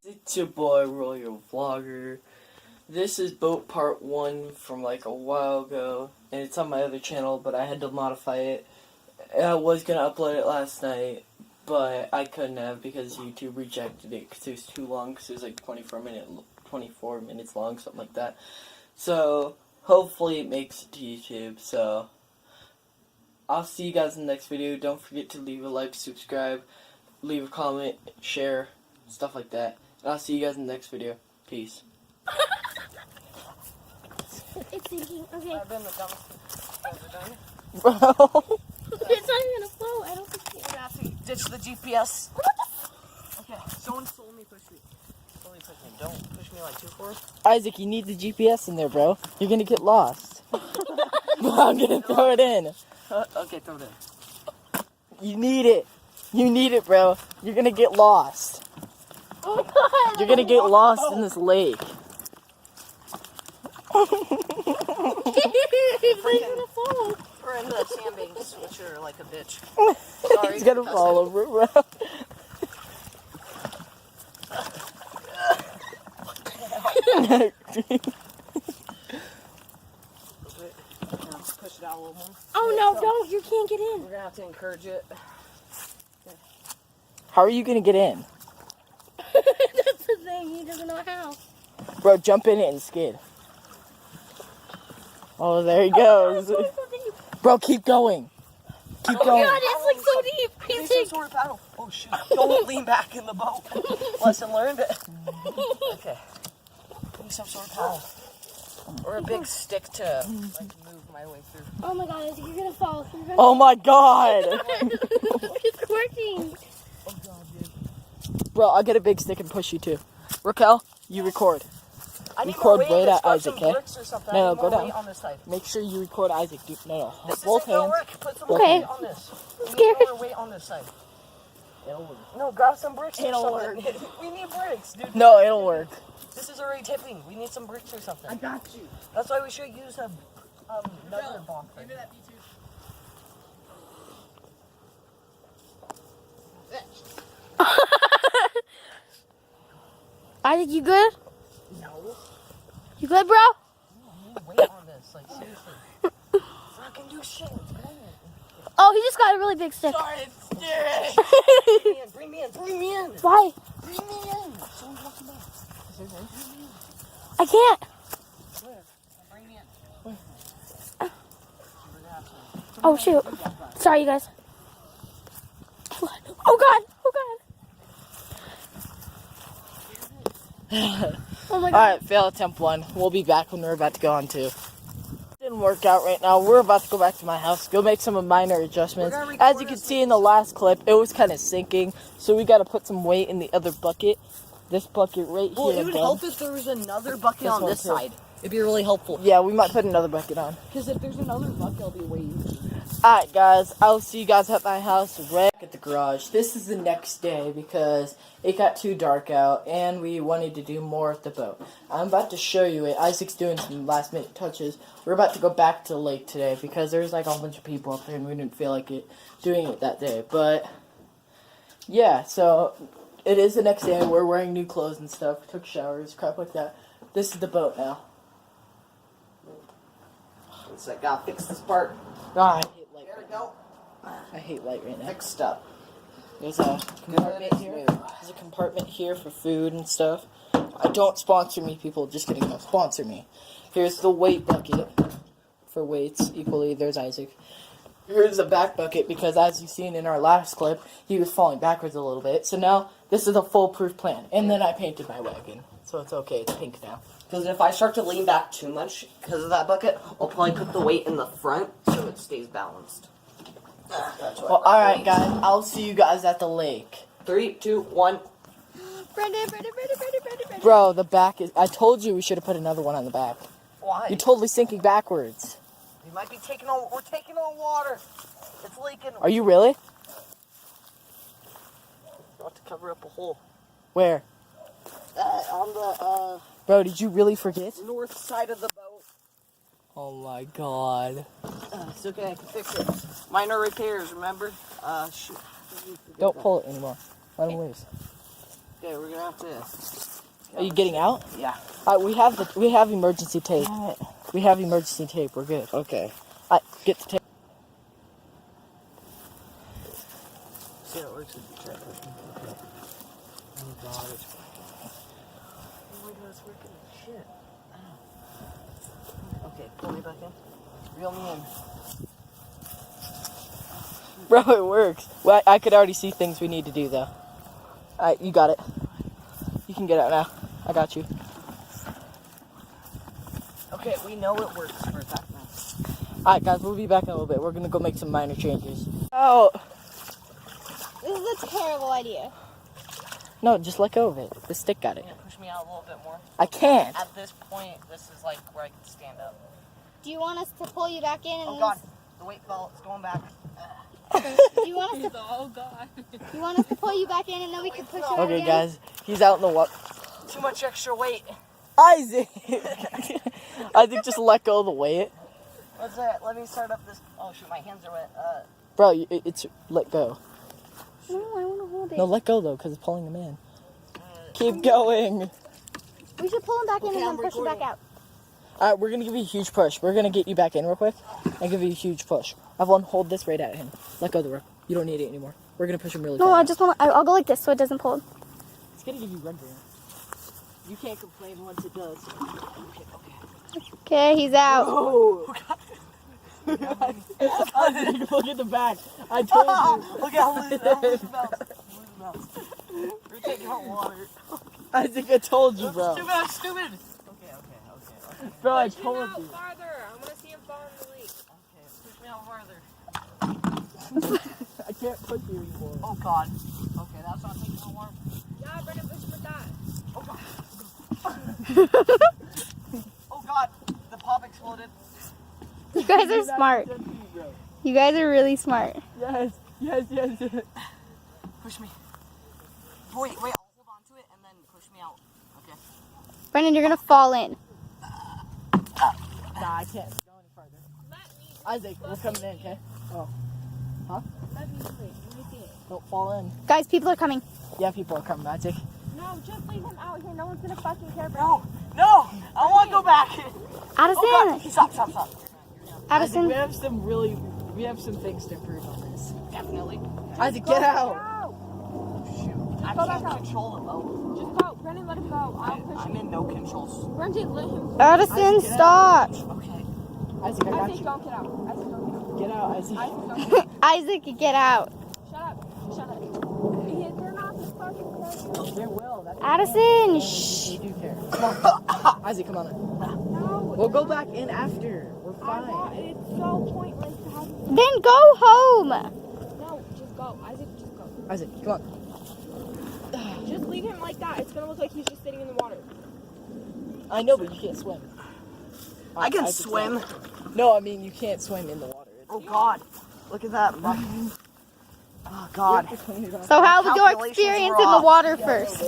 It's your boy Royal Vlogger. This is boat part 1 from like a while ago, and it's on my other channel, but I had to modify it. I was gonna upload it last night, but I couldn't have because YouTube rejected it because it was too long, because it was like 24 minutes long, something like that. So hopefully it makes it to YouTube. So I'll see you guys in the next video. Don't forget to leave a like, subscribe, leave a comment, share, stuff like that. And I'll see you guys in the next video. Peace. It's sinking. Okay. I've been the dumbest thing ever done. Bro. It's not even gonna float. I don't think We're gonna have to ditch the GPS. Okay, someone slowly push me. Slowly push me. Don't push me like too far. Isaac, you need the GPS in there, bro. You're gonna get lost. I'm gonna throw it in. Okay, throw it in. You need it. You need it, bro. You're gonna get lost. Oh God. You're gonna get lost in this lake. It's gonna fall. We're in the sandbanks, which are like a bitch. He's gonna fall over, bro. Push it out a little more. Oh no, don't! You can't get in. We're gonna have to encourage it. How are you gonna get in? That's the thing. He doesn't know how. Bro, jump in it and skid. Oh, there he goes. Oh, it's so deep. Bro, keep going. Keep Oh going. God, it's like so deep. We need He's some like, sort of paddle. Oh shoot! Don't lean back in the boat. Lesson learned. Okay. We need some sort of paddle. Or a big stick to like move my way through. oh my God, Isaac, you're gonna fall. You're gonna Oh my god. It's working. Oh god, dude. Bro, I'll get a big stick and push you too. Raquel, you record. I need Record more weight. right Let's at grab Isaac, some okay? bricks or something. No, I no, need go more down. weight on this side. Make sure you record Isaac. No, This both isn't gonna hands. work. Put some more Okay. weight on this. We scared. need more weight on this side. It'll work. No, grab some bricks or It'll something. We need bricks, dude. No, it'll work. This is already tipping. We need some bricks or something. I got you. That's why we should use a another bomb thing. Isaac, you good? No. You good, bro? We need weight on this. Like, seriously. Fucking do shit. Oh, he just got a really big stick. Sorry, it's scary. Bring me in. Bring me in. Why? Bring me in. Someone's walking by. I can't. Where? Bring me in. Oh shoot. Sorry, you guys. Oh God. Oh God. Oh my God. Alright, fail attempt 1. We'll be back when we're about to go on 2. Didn't work out right now. We're about to go back to my house, go make some minor adjustments. As you can see in the last clip, it was kind of sinking, so we got to put some weight in the other bucket. This bucket right Well, here. it would above. help if there was another bucket This on one this too. side. It'd be really helpful. Yeah, we might put another bucket on. Because if there's another bucket, it'll be way easier. Alright guys, I'll see you guys at my house right at the garage. This is the next day because it got too dark out and we wanted to do more at the boat. I'm about to show you it. Isaac's doing some last minute touches. We're about to go back to the lake today because there's like a whole bunch of people up there and we didn't feel like doing it that day. But yeah, so it is the next day. We're wearing new clothes and stuff. Took showers, crap like that. This is the boat now. So I gotta fix this part. Ah, I hate light. There we go. I hate light right now. Fixed up. There's a compartment here. There's a compartment here for food and stuff. Don't sponsor me, people. Just kidding. Don't sponsor me. Here's the weight bucket for weights equally. There's Isaac. Here's the back bucket because as you've seen in our last clip, he was falling backwards a little bit. So now this is a foolproof plan. And then I painted my wagon. So it's okay. It's pink now. Because if I start to lean back too much because of that bucket, I'll probably put the weight in the front so it stays balanced. That's what Well, alright guys. I'll see you guys at the lake. 3, 2, 1. Brandon. Bro, the back is... I told you we should have put another one on the back. Why? You're totally sinking backwards. We might be taking on. We're taking on water. It's leaking. Are you really? Got to cover up a hole. Where? On the Bro, did you really forget? north side of the boat. Oh my god. It's okay, I can fix it. Minor repairs, remember? Shoot. Don't pull it anymore. Let him loose. Okay, we're gonna have to. Are you getting out? Yeah. We have emergency tape. We have emergency tape. We're good. Okay. Get the tape. See how it works with the check. Oh god, it's. Oh my god, it's working. Shit. Okay, pull me back in. Reel me in. Bro, it works. Well, I could already see things we need to do though. Alright, you got it. You can get out now. I got you. Okay, we know it works for a fact now. Alright guys, we'll be back in a little bit. We're gonna go make some minor changes. Oh This is a terrible idea. no, just let go of it. The stick got it. Can you push me out a little bit more? I can't. At this point, this is like where I can stand up. Do you want us to pull you back in? And Oh god, the weight fell. It's going back. Do you want us to? Oh god. You want us to pull you back in, and then we can push you out Okay again? guys, he's out in the water. Too much extra weight. Isaac! Isaac, just let go of the weight. What's that? Let me start up this. Oh shoot, my hands are wet. Bro, it's let go. No, I want to hold it. No, let go though, because it's pulling him in. Keep going. We should pull him back in Okay, and I'm then push him back recording. out. Alright, we're gonna give you a huge push. We're gonna get you back in real quick and give you a huge push. Everyone, hold this right at him. Let go of the rope. You don't need it anymore. We're gonna push him really No, far. I just want. I'll go like this so it doesn't pull. It's gonna give you rubber. You can't complain once it does. Okay, he's out. Oh! Isaac, look at the back. I told you. Look how loose it melts. We're taking hot water. Isaac, I told you, bro. Stupid, I'm stupid. Okay. Bro, I Push him told out you. farther. I want to see him fall in the lake. Okay, push me out farther. I can't push you anymore. Oh god. Okay, that's not taking hot water. Yeah, Brendan, push with that. Oh god, the pop exploded. You guys are smart. You guys are really smart. Yes. Push me. Wait, I'll hold on to it and then push me out. Okay. Brendan, you're gonna fall in. Nah, I can't go any farther. Isaac, we're coming in, okay? Oh. Huh? Let me see it. Don't fall in. Guys, people are coming. Yeah, people are coming, Isaac. No, just leave him out here. No one's gonna fucking care about him. No, I want to go back. Addison! Oh god, stop. Isaac, Addison! we have some things to improve on this. Definitely. Isaac, get out! I Go can't back out. control the boat. Just go. Brendan, let him go. I'll push I'm you. in no controls. Brendan, let him. Addison, Isaac, get stop! Okay. Isaac, I got Isaac, you. don't get out. Isaac, don't Get out, Isaac. get out. Isaac, don't get out. Isaac, get out. Shut up. They're not just fucking care. They will. That's Addison, shh. they do care. Come on. Isaac, come on. No. We'll go back in after. We're I fine. want, it's so pointless to have you. Then go home. No, just go. Isaac, just go. Isaac, come on. Just leave him like that. It's gonna look like he's just sitting in the water. I know, but you can't swim. I can Isaac, swim. No, I mean, you can't swim in the water. Oh god. Look at that. Oh god. So how was your Calculations experience were in the off. water first?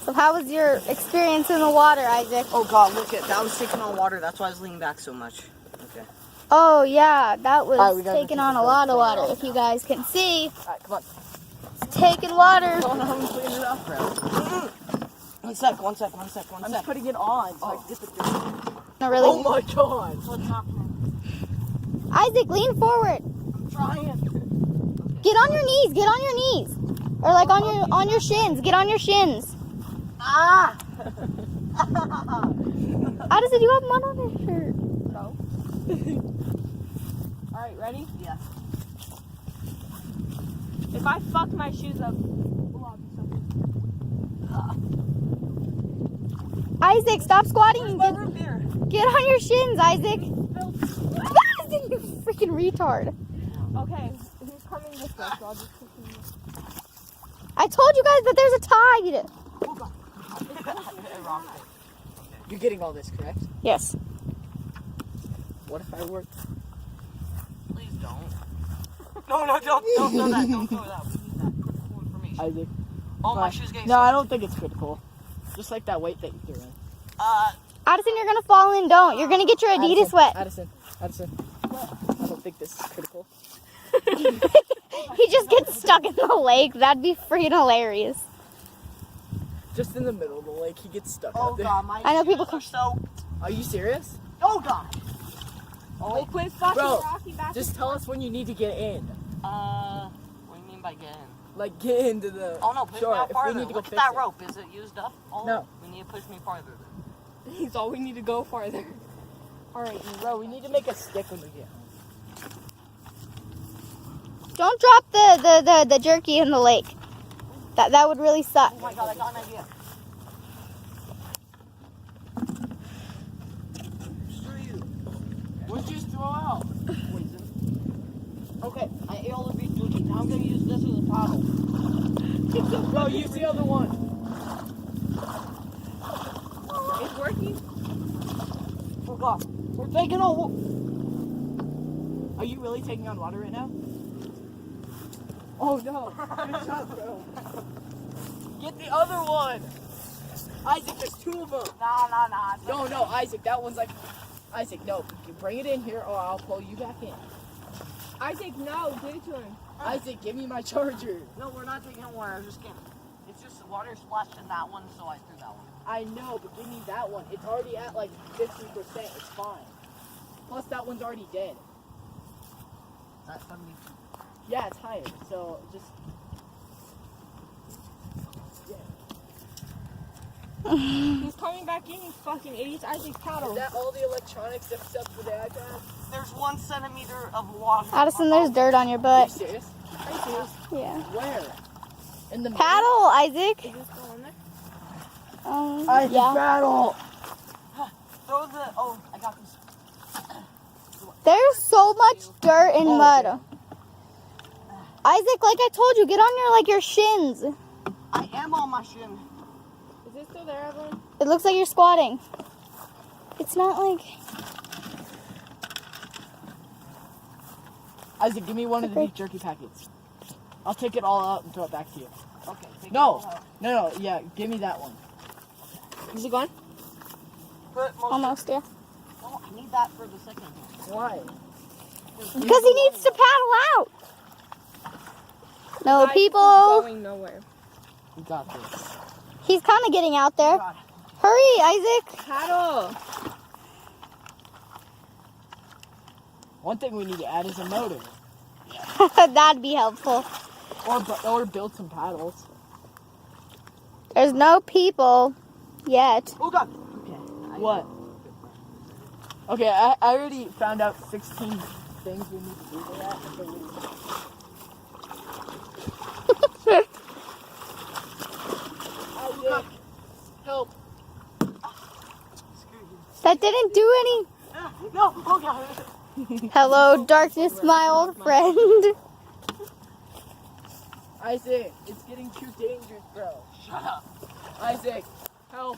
So how was your experience in the water, Isaac? Oh god, look at that was taking on water. That's why I was leaning back so much. Okay. Oh yeah, that was Alright, we gotta taking keep on it a lot of going. water. If you guys can see, Alright, come on. it's taking water. Don't know how to clean it up, bro. One sec. I'm just putting it on so I can dip it through. Not really. Oh my god. What's happening? Isaac, lean forward. I'm trying. Get on your knees. Get on your knees. Or like on your shins. Get on your shins. Ah! Addison, you have mud on your shirt. Alright, ready? Yeah. If I fuck my shoes up, Isaac, stop squatting. My root beer. Get on your shins, Isaac. Addison, you freaking retard. okay, he's coming this way, so I'll just push him. I told you guys that there's a tide. Wrong. You're getting all this, correct? Yes. What if I work? Please don't. No, don't throw that. Don't throw that. We need that. Cool information. Isaac. Oh, my shoes getting No, I don't think it's critical. Just like that weight that you threw in. Addison, you're gonna fall in. Don't. You're gonna get your Adidas wet. Addison. I don't think this is critical. He just gets stuck in the lake. That'd be freaking hilarious. Just in the middle of the lake, he gets stuck Oh out there. god, my I know people shoes are so. Are you serious? Oh god. Oh, quit fucking Bro, rocking back just and tell us when you need to get in. What do you mean by getting? Like, get into the Oh no, push shore. me out If farther. we need to go Look at fix that it. rope. Is it used up? Oh, No. We need to push me farther then. He's all we need to go farther. Alright, bro, we need to make a stick when we get home. Don't drop the jerky in the lake. That would really suck. Oh my god, I got an idea. Screw you. What'd you just throw out? Poison. Okay, I ate all the beef jerky. Now I'm gonna use this as a paddle. Bro, use the other one. It's working. Oh god, we're taking all. Are you really taking on water right now? Oh no. Good job, bro. Get the other one. Isaac, there's two of them. Nah. No, Isaac, that one's like... Isaac, no. You bring it in here or I'll pull you back in. Isaac, no, give it to him. Isaac, give me my charger. No, we're not taking water. I'm just kidding. It's just water splashed in that one, so I threw that one. I know, but give me that one. It's already at like 50%. It's fine. Plus, that one's already dead. That's 70. Yeah, it's higher. So, just... He's coming back in, you fucking idiots. Isaac's Is paddle. that all the electronics except for the iPad? There's 1 centimeter of water. Addison, there's dirt on your Are you butt. serious? Are you serious? Yeah. Where? In the Paddle, Isaac. Is this still in there? Isaac, Yeah. paddle! Throw the. Oh, I got this. There's so much dirt and Oh, mud. okay. Isaac, like I told you, get on your shins. I am on my shin. Is this still there, everyone? It looks like you're squatting. It's not like... Isaac, give me one of the beef jerky packets. I'll take it all out and throw it back to you. Okay. Take No. it all out. No, yeah, give me that one. Is it gone? Put most. Almost, yeah. Oh, I need that for the second one. Why? Because he needs to paddle out. No, Guys, people. This is going nowhere. We got this. He's kind of getting out there. God. Hurry, Isaac. Paddle. One thing we need to add is a motor. That'd be helpful. Or build some paddles. There's no people yet. Oh god. What? Okay, I already found out 16 things we need to do for that. Isaac, help. That didn't do any. No. Oh god. Hello, darkness, my old friend. Isaac, it's getting too dangerous, bro. Shut up. Isaac, help.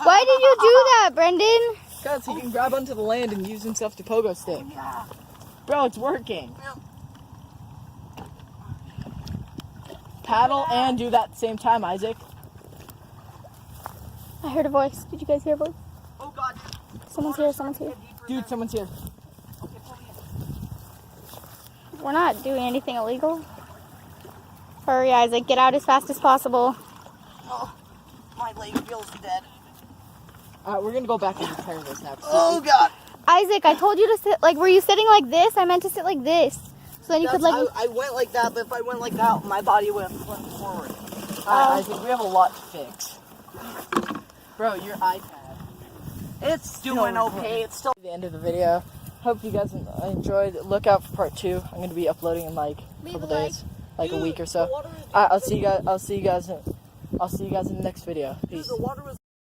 Why did you do that, Brendan? Because he can grab onto the land and use himself to pogo stick. Yeah. Bro, it's working. Paddle and do that at the same time, Isaac. I heard a voice. Did you guys hear a voice? Oh god. Someone's here, someone's here. Dude, someone's here. Okay, pull me in. We're not doing anything illegal. Hurry, Isaac. Get out as fast as possible. Oh, my leg feels dead. Alright, we're gonna go back and repair this now. Oh god. Isaac, I told you to sit, like, were you sitting like this? I meant to sit like this. So then you could, like... I went like that, but if I went like that, my body would have flipped forward. Alright, Isaac, we have a lot to fix. Bro, your iPad. It's doing okay. It's still. The end of the video. Hope you guys enjoyed. Look out for part 2. I'm gonna be uploading in like a couple days, like a week or so. Alright, I'll see you guys in the next video. Peace. The water was